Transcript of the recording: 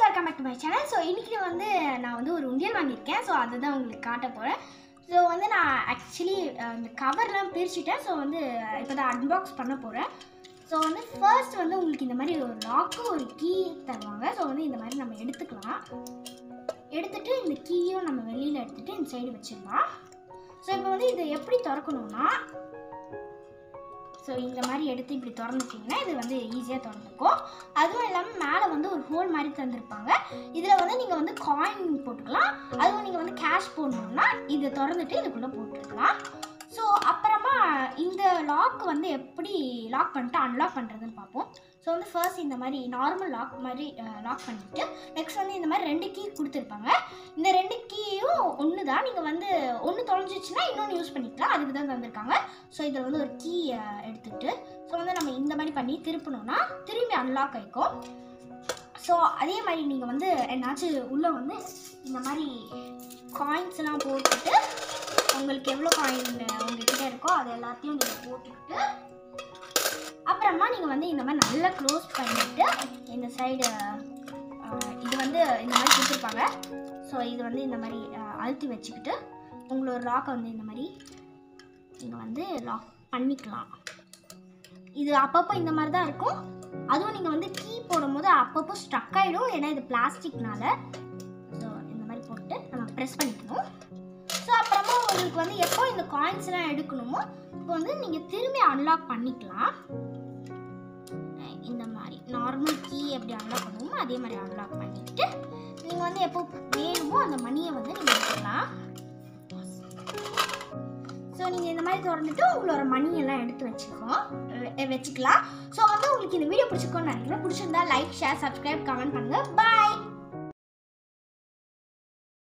welcome back to my channel. So இன்னைக்கு வந்து நான் வந்து ஒரு உண்டியல் வாங்கியிருக்கேன். ஸோ அதுதான் உங்களுக்கு காட்ட போகிறேன். ஸோ வந்து நான் ஆக்சுவலி இந்த கவர்லாம் பிரிச்சுட்டேன். ஸோ வந்து இப்போ தான் அன்பாக்ஸ் பண்ண போகிறேன். ஸோ வந்து ஃபர்ஸ்ட் வந்து உங்களுக்கு இந்த மாதிரி ஒரு லாக்கு ஒரு கீ தருவாங்க. ஸோ வந்து இந்த மாதிரி நம்ம எடுத்துக்கலாம். எடுத்துகிட்டு இந்த கீயும் நம்ம வெளியில் எடுத்துகிட்டு இந்த சைடு வச்சிடலாம். ஸோ இப்போ வந்து இதை எப்படி திறக்கணும்னா, ஸோ இந்த மாதிரி எடுத்து இப்படி திறந்துட்டிங்கன்னா இது வந்து ஈஸியாக திறந்துக்கும். அதுவும் இல்லாமல் மேலே வந்து ஒரு ஹோல் மாதிரி தந்துருப்பாங்க. இதில் வந்து நீங்கள் வந்து காயின் போட்டுக்கலாம். அதுவும் நீங்கள் வந்து கேஷ் போடணும்னா இதை திறந்துட்டு இதுக்குள்ளே போட்டுருக்கலாம். ஸோ அப்புறமா இந்த லாக் வந்து எப்படி லாக் பண்ணிட்டு அன்லாக் பண்ணுறதுன்னு பார்ப்போம். ஸோ வந்து ஃபர்ஸ்ட் இந்த மாதிரி நார்மல் லாக் மாதிரி லாக் பண்ணிவிட்டு நெக்ஸ்ட் வந்து இந்த மாதிரி 2 கீ கொடுத்துருப்பாங்க. இந்த 2 கீயும் ஒன்று தான். நீங்கள் வந்து ஒன்று தொலைஞ்சிச்சுன்னா இன்னொன்று யூஸ் பண்ணிக்கலாம், அதுக்கு தான் தந்திருக்காங்க. ஸோ இதில் வந்து ஒரு கீ எடுத்துகிட்டு ஸோ வந்து நம்ம இந்த மாதிரி பண்ணி திருப்பணும்னா திரும்பி அன்லாக் ஆகிக்கும். ஸோ அதே மாதிரி நீங்கள் வந்து என்னாச்சும் உள்ளே வந்து இந்த மாதிரி காயின்ஸ்லாம் போட்டுட்டு உங்களுக்கு எவ்வளோ காயின் உங்கள்கிட்ட இருக்கோ அது எல்லாத்தையும் நீங்கள் போட்டுக்கிட்டு அப்புறமா நீங்கள் வந்து இந்த மாதிரி நல்லா க்ளோஸ் பண்ணிவிட்டு இந்த சைடு இது வந்து இந்த மாதிரி கொடுத்துருப்பாங்க. ஸோ இது வந்து இந்த மாதிரி அழுத்தி வச்சுக்கிட்டு உங்களோட லாக்கை வந்து இந்த மாதிரி நீங்கள் வந்து லாக் பண்ணிக்கலாம். இது அப்பப்போ இந்த மாதிரி தான் இருக்கும். அதுவும் நீங்கள் வந்து கீ போடும்போது அப்பப்போ ஸ்ட்ரக் ஆகிடும், ஏன்னா இது பிளாஸ்டிக்னால. ஸோ இந்த மாதிரி போட்டு நம்ம ப்ரெஸ் பண்ணிக்கணும். ஸோ அப்புறமா உங்களுக்கு வந்து எப்போ இந்த காயின்ஸ்லாம் எடுக்கணுமோ இப்போ வந்து நீங்கள் திரும்பி அன்லாக் பண்ணிக்கலாம். இந்த மாதிரி நார்மல் கீ எப்படி அன்லாக் பண்ணுவோமோ அதே மாதிரி அன்லாக் பண்ணிக்கிட்டு நீங்கள் வந்து எப்போ வேணுமோ அந்த மணியை வந்து நீங்கள் எடுத்துக்கலாம். ஸோ நீங்கள் இந்த மாதிரி திறந்துட்டு உங்களோட மணியெல்லாம் எடுத்து வச்சுக்கலாம். ஸோ வந்து உங்களுக்கு இந்த வீடியோ பிடிச்சிருக்கோன்னு நினைக்கிறேன். பிடிச்சிருந்தா லைக், ஷேர், சப்ஸ்கிரைப், கமெண்ட் பண்ணுங்கள். பாய்.